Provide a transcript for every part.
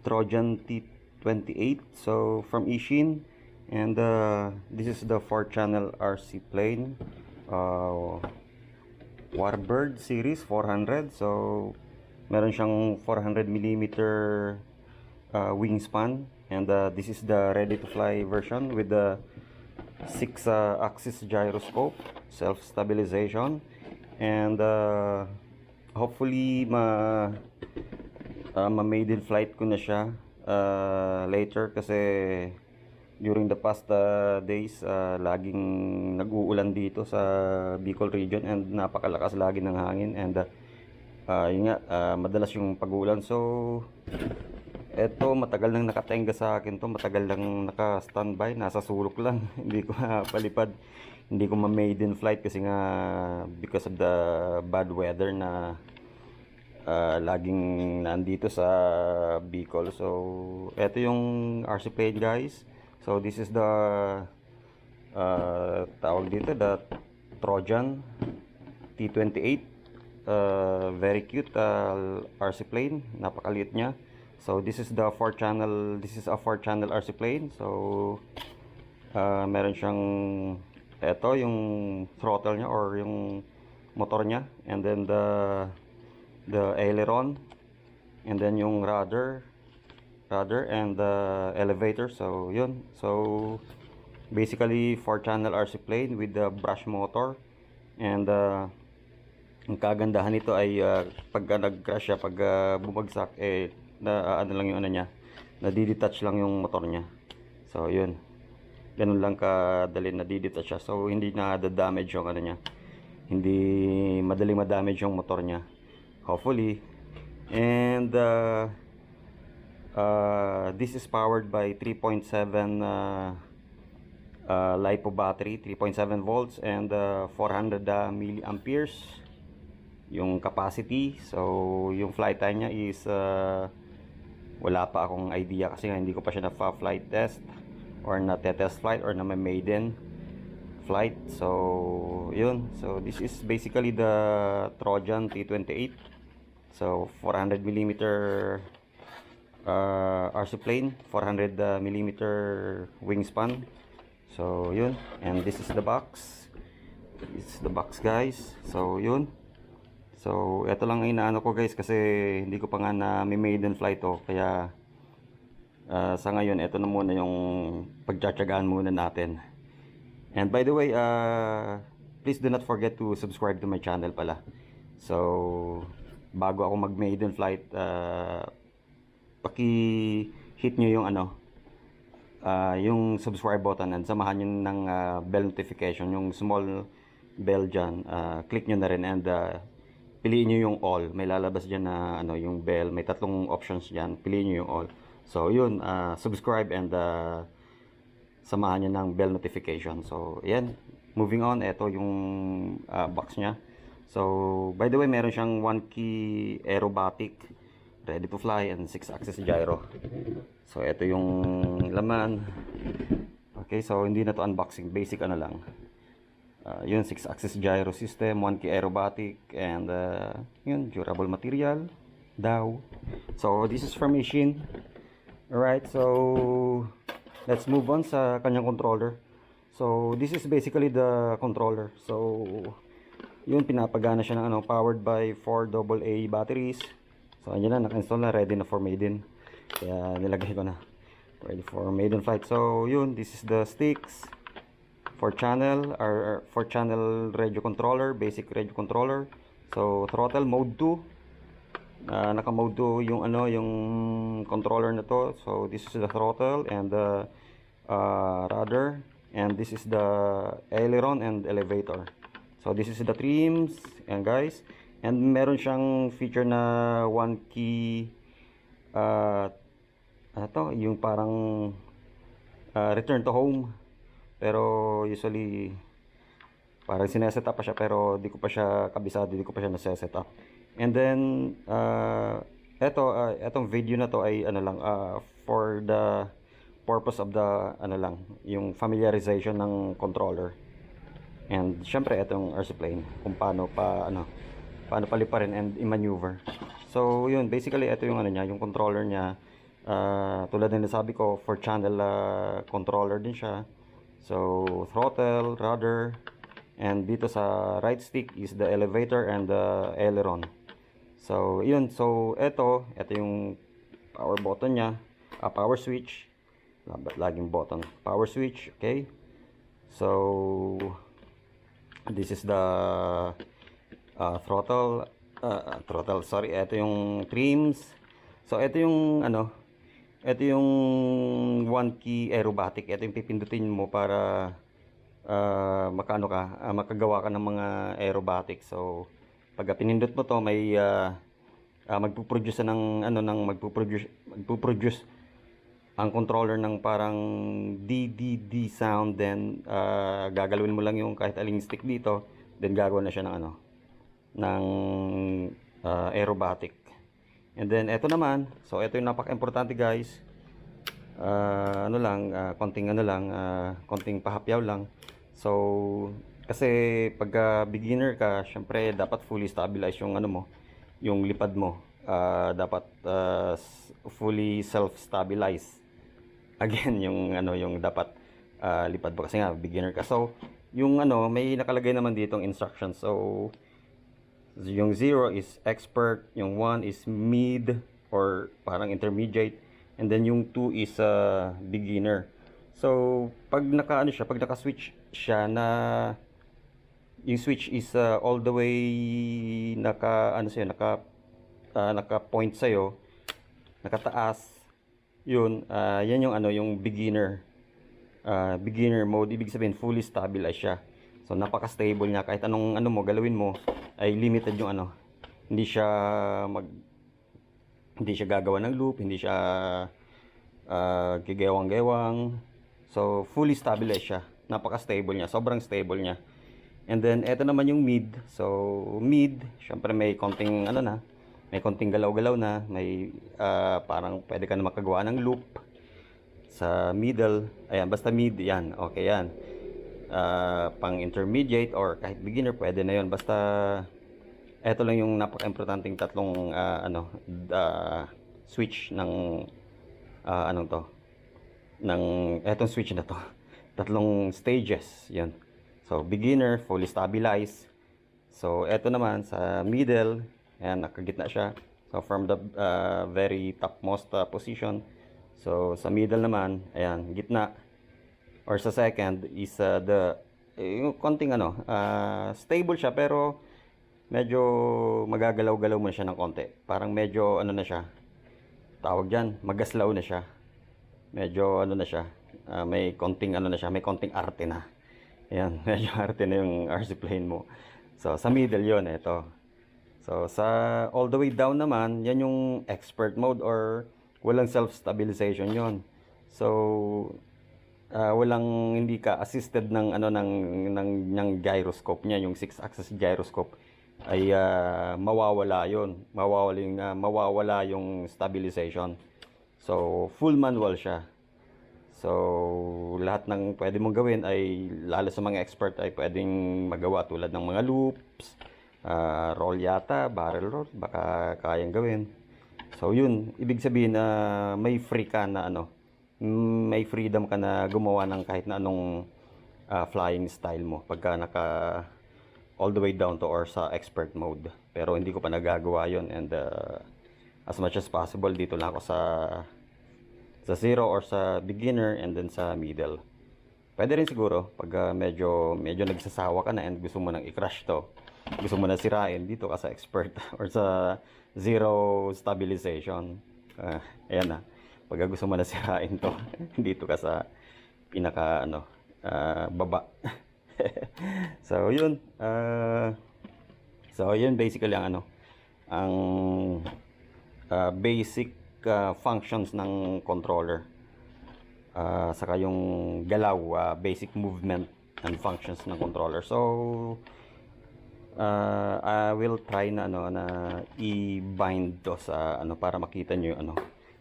Trojan T28, so from Ishin. And this is the 4-channel RC plane, Warbird series 400. So meron siyang 400 millimeter wingspan, and this is the ready to fly version with the 6 axis gyroscope, self stabilization, and hopefully ma-maiden flight ko na siya later, kasi during the past days laging nag-uulan dito sa Bicol region, and napakalakas lagi ng hangin, and yun nga, madalas yung pag-uulan. So eto, matagal nang nakatenga sa akin to, matagal lang naka-standby, nasa sulok lang. Hindi ko mapalipad, hindi ko ma-maiden flight kasi nga because of the bad weather na laging nandito sa Bicol. So eto yung RC plane, guys. So this is the tawag dito, the Trojan T28. Very cute RC plane, napakaliit niya. So this is the 4-channel, this is a 4-channel RC plane. So meron siyang eto yung throttle niya or yung motor niya, and then the aileron, and then yung rudder and the elevator. So yun, so basically 4-channel RC plane with the brush motor. And ang kagandahan nito ay pagka nag-crash siya, pag bumagsak, ano lang yung ano niya, nadidetach lang yung motor niya. So yun, ganun lang kadali, nadidetach siya. So hindi na damage yung ano niya, hindi madaling ma-damage yung motor niya, hopefully. And this is powered by 3.7 LiPo battery, 3.7 volts, and 400 milliamperes yung capacity. So yung flight time niya is wala pa akong idea, kasi nga hindi ko pa siya na-flight test or na-test flight or na-maiden flight. So yun, so this is basically the Trojan T28. So 400 millimeter RC plane, 400 millimeter wingspan. So yun, and this is the box. This is the box, guys. So yun, so ito lang inaano ko, guys, kasi hindi ko pa nga na may maiden flight to, kaya sa ngayon ito na muna yung pagtsatsagaan muna natin. And by the way, please do not forget to subscribe to my channel pala. So bago ako mag maiden flight, paki-hit nyo yung ano, yung subscribe button, and samahan nyo ng bell notification, yung small bell dyan, click nyo na rin, and piliin nyo yung all. May lalabas dyan na ano, yung bell, may tatlong options dyan, piliin nyo yung all. So yun, subscribe, and samahan nyo ng bell notification. So yan, moving on, ito yung box nya. So by the way, meron siyang 1 key aerobatic, ready to fly, and 6 axis gyro. So ito yung laman. Okay, so hindi na to unboxing, basic ano lang. Yun, 6 axis gyro system, 1 key aerobatic, and yun, durable material daw. So this is from Ishin. Alright, so let's move on sa kanyang controller. So this is basically the controller. So yun, pinapagana siya ng ano, powered by 4 AA batteries. So andyan na, naka-install na, ready na for maiden. Kaya nilagay ko na, ready for maiden flight. So yun, this is the sticks, 4-channel or 4-channel radio controller, basic radio controller. So throttle mode 2, naka mode 2 yung ano, yung controller na to. So this is the throttle and the rudder, and this is the aileron and elevator. So this is the trims, and guys, and meron siyang feature na 1 key ano to, yung parang return to home. Pero usually parang sineset up pa siya, pero di ko pa siya kabisado, di ko pa siya nase-set up. And then etong video na to ay ano lang, for the purpose of the ano lang, yung familiarization ng controller. And syempre etong RC plane, kung paano paliparin and i-maneuver. So yun, basically ito yung ano niya, yung controller niya. Tulad ng nasabi ko, 4 channel controller din siya. So throttle, rudder, and dito sa right stick is the elevator and the aileron. So yun, so ito yung power button niya, power switch. Ba't laging button? Power switch, okay. So this is the throttle, sorry, ito yung trims. So ito yung ito yung one key aerobatic. Ito yung pipindutin mo para makagawa ka ng mga aerobatic. So pag pinindot mo to, may magpuproduce magpuproduce ang controller ng parang DDD sound. Then gagalawin mo lang yung kahit aling stick dito, then gagawin na siya ng aerobatic. And then eto naman, so ito yung napaka-importante guys. Konting pahapyaw lang. So kasi pag beginner ka, syempre dapat fully stabilize yung yung lipad mo. Dapat fully self-stabilize. Again, yung dapat lipad mo kasi nga beginner ka. So yung may nakalagay naman ditong instructions. So yung 0 is expert, yung 1 is mid or parang intermediate, and then yung 2 is beginner. So pag naka-switch siya na yung switch is all the way naka-point sa'yo, nakataas, yun, yan yung beginner mode. Ibig sabihin fully stabilized siya. So napaka-stable niya, kahit anong mo galawin mo ay limited yung hindi siya gagawa ng loop, hindi siya gigewang-gewang. So fully stabilized siya, napaka-stable niya, sobrang stable niya. And then eto naman yung mid. So mid, syempre may konting may konting galaw-galaw na, may parang pwede ka na makagawa ng loop sa middle. Ayan, basta mid yan, okay yan. Pang intermediate or kahit beginner pwede na yon, basta eto lang yung napaka-importanting tatlong switch ng etong switch na to. Tatlong stages yun. So beginner, fully stabilized. So eto naman sa middle, ayan, nakagitna siya. So from the very topmost position, so sa middle naman, ayan, gitna. Or sa second is yung konting stable siya, pero medyo magagalaw-galaw mo na siya ng konti. Parang medyo na siya, tawag dyan, magaslaw na siya. Medyo na siya, may konting na siya, may konting arte na. Ayan, medyo arte na yung RC plane mo. So sa middle yon, ito. So sa all the way down naman, yan yung expert mode or walang self-stabilization yon. So hindi ka assisted ng gyroscope niya, yung 6-axis gyroscope ay mawawala yung stabilization. So full manual siya. So lahat ng pwede mong gawin ay, lalo sa mga expert, ay pwedeng magawa tulad ng mga loops, roll yata, barrel roll, baka kayang gawin. So yun, ibig sabihin na may free ka na may freedom ka na gumawa ng kahit na anong flying style mo pagka naka all the way down to or sa expert mode. Pero hindi ko pa nagagawa yon, and as much as possible dito lang ako sa 0 or sa beginner, and then sa middle. Pwede rin siguro pag medyo nagsasawa ka na and gusto mo nang i-crash to, gusto mo na sirain, dito ka sa expert or sa 0 stabilization. Ayan na, pag gusto mo na sirain to, dito ka sa pinaka baba. So yun, basically ang basic functions ng controller, saka yung galaw, basic movement and functions ng controller. So I will try na i-bind to sa para makita nyo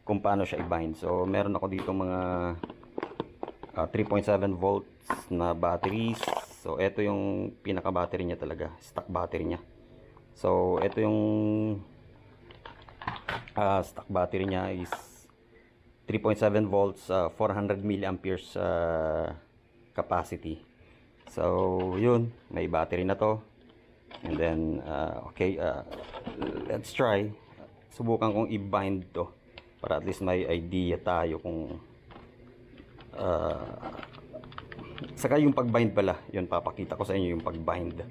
kung paano siya i-bind. So meron ako dito mga 3.7 volts na batteries. So ito yung pinaka battery niya talaga, stock battery niya. So ito yung stock battery niya is 3.7 volts, 400 milliamperes capacity. So, yun, may battery na to. And then, okay, let's try. Subukan kong i-bind to para at least may idea tayo kung saka yung pag-bind pala, yun, papakita ko sa inyo yung pag-bind.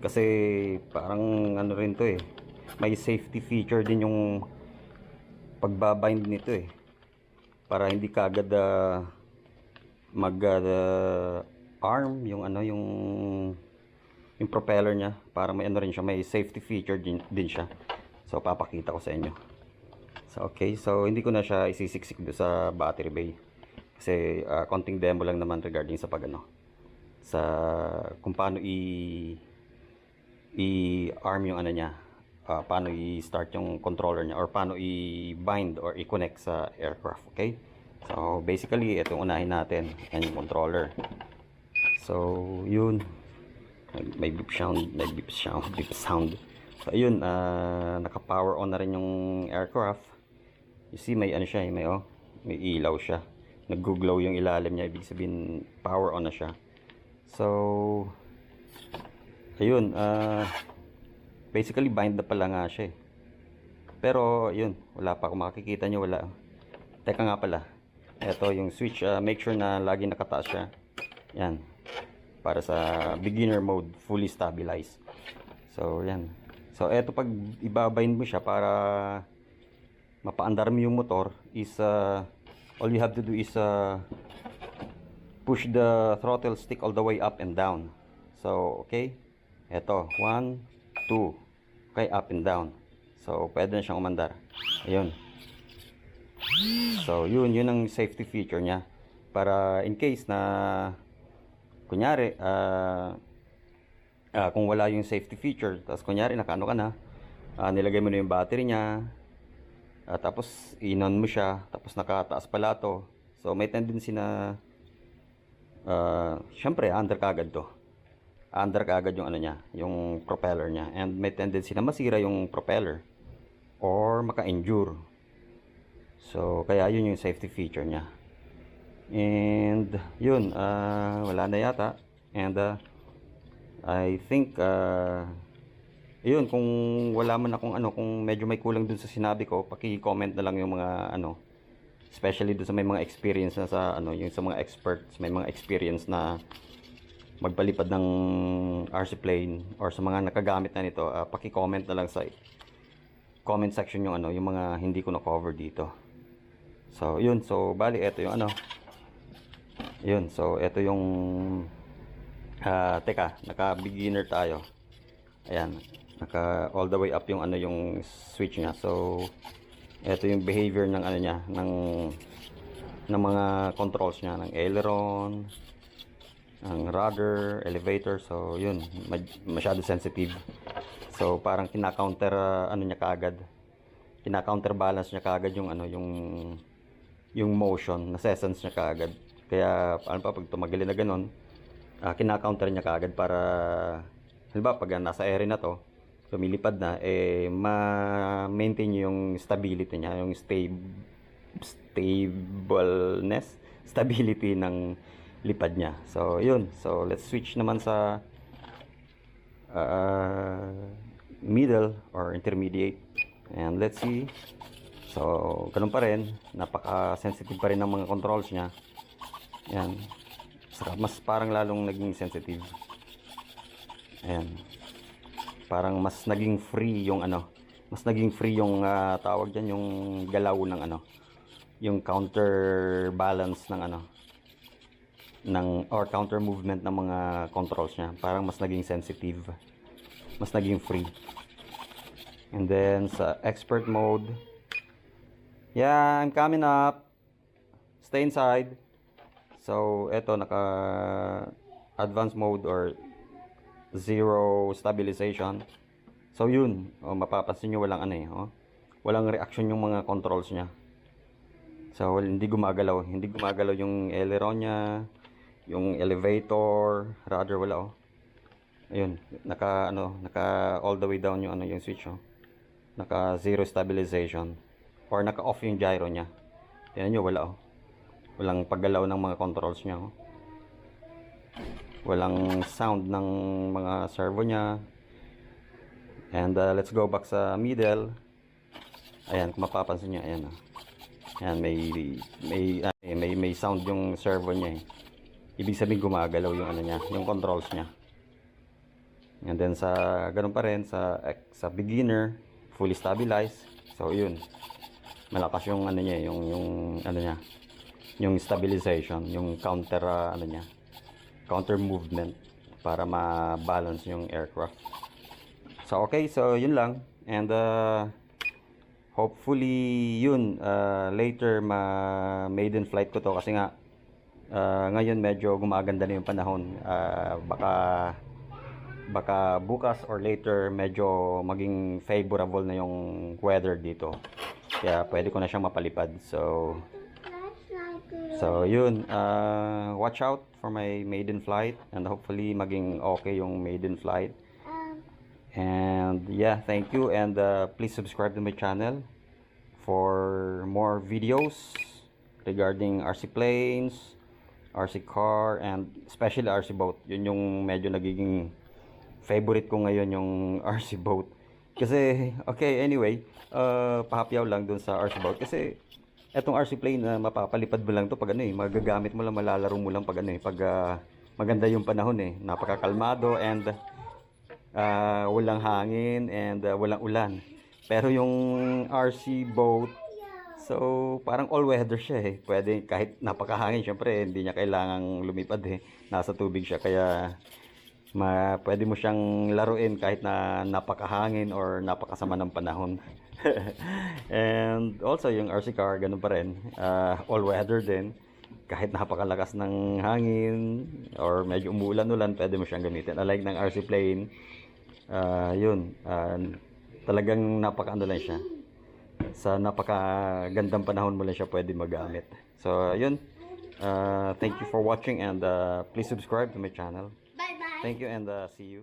Kasi parang ano rin to eh, may safety feature din yung pagbabind nito eh, para hindi kagad mag arm yung ano, yung propeller niya. Para may ano rin siya, may safety feature din siya. So papakita ko sa inyo. So okay, so hindi ko na siya isisiksik do sa battery bay kasi konting demo lang naman regarding sa pagano, sa kung paano i-arm yung ano niya, paano i-start yung controller niya, or paano i-bind or i-connect sa aircraft. Okay, so basically ito yung unahin natin, yan yung controller. So yun, may beep sound, beep sound. So ayun, naka-power on na rin yung aircraft. You see, may ano siya, may ilaw siya. Nag-glow yung ilalim niya, ibig sabihin power on na siya. So ayun, basically bind na pala nga siya eh. Pero yun, wala pa, kung makikita nyo, wala. Teka nga pala, ito yung switch, make sure na lagi nakataas siya. Yan, para sa beginner mode, fully stabilized. So yan, so eto, pag ibabind mo siya para mapaandar mo yung motor is all you have to do is push the throttle stick all the way up and down. So okay, eto 1, 2, okay, up and down. So pwede na siyang umandar. Ayun. So yun ang safety feature niya, para in case na kunyari kung wala yung safety feature, tapos kunyari nakaano ka na, nilagay mo na yung battery niya, tapos inon mo siya, tapos nakataas pala to, so may tendency na syempre under kagad to, under kagad yung ano niya, yung propeller niya, and may tendency na masira yung propeller or maka-injure. So kaya yun yung safety feature niya. And yun, wala na yata. And I think yun, kung wala man akong ano, kung medyo may kulang dun sa sinabi ko, paki-comment na lang yung mga ano, especially dun sa may mga experience na sa ano, yung sa mga experts, may mga experience na magpalipad ng RC plane or sa mga nakagamit na nito, paki-comment na lang sa comment section yung ano, yung mga hindi ko na cover dito. So yun, so bali ito yung ano, yun, so ito yung teka, naka beginner tayo. Ayan, naka all the way up yung ano, yung switch niya. So ito yung behavior ng ano niya, ng mga controls niya, ng aileron, ng rudder, elevator. So yun, masyado sensitive. So parang kina-counter ano niya kaagad, kina-counter balance niya kaagad yung ano, yung motion, na-sense niya kaagad. Kaya ano pa, pag tumagal na ganun, kina-counter niya kaagad para halimbawa pag nasa area na to, lumilipad na, ma-maintain yung stability niya, yung stability ng lipad niya. So yun, so let's switch naman sa middle or intermediate, and let's see. So ganun pa rin, napaka-sensitive pa rin ng mga controls niya. Yan, saka mas parang lalong naging sensitive. Ayan, parang mas naging free yung ano, mas naging free yung tawag dyan, yung galaw ng ano, yung counterbalance ng ano, or counter movement ng mga controls niya. Parang mas naging sensitive, mas naging free. And then sa expert mode, yeah, I'm coming up, stay inside. So eto, naka advanced mode or zero stabilization. So yun, mapapansin nyo walang ano eh, walang reaction yung mga controls niya. So hindi gumagalaw yung aileron niya, yung elevator, rudder, wala ayun, naka all the way down yung ano, yung switch, naka zero stabilization, or naka off yung gyro niya. Tingnan nyo, wala oh. Walang paggalaw ng mga controls niya oh. Walang sound ng mga servo niya. And let's go back sa middle. Ayan, kung mapapansin nyo, ayan oh. Ayan, may sound yung servo niya eh. Ibig sabihin gumagalaw yung ano niya, yung controls niya. And then sa ganun pa rin sa beginner, fully stabilized. So yun. Malakas yung ano niya, yung ano niya, yung stabilization, yung counter ano niya, counter movement para ma-balance yung aircraft. So okay, so yun lang. And hopefully yun later maiden flight ko to kasi nga ngayon medyo gumaganda na yung panahon. Baka bukas or later medyo maging favorable na yung weather dito. Kaya pwede ko na siyang mapalipad. So yun, watch out for my maiden flight and hopefully maging okay yung maiden flight. And yeah, thank you, and please subscribe to my channel for more videos regarding RC planes, RC car, and especially RC boat. Yun yung medyo nagiging favorite ko ngayon, yung RC boat. Kasi okay, anyway, pahapyaw lang dun sa RC boat kasi etong RC plane na mapapalipad mo lang to pag ano eh, magagamit mo lang, malalaro mo lang pag ano eh, pag maganda yung panahon eh, napakakalmado and walang hangin and walang ulan. Pero yung RC boat, so parang all weather siya eh. Pwede kahit napakahangin, syempre hindi niya kailangang lumipad eh. Nasa tubig siya kaya pwede mo siyang laruin kahit na napakahangin or napakasama ng panahon. And also yung RC car, ganun pa rin. All weather din. Kahit napakalakas ng hangin or medyo umuulan-ulan, pwede mo siyang gamitin. Unlike ng RC plane, yun, talagang napakaano lang siya. Sa napakagandang panahon mo lang siya pwede magamit. So, yun. Thank you for watching and please subscribe to my channel. Bye-bye. Thank you and see you.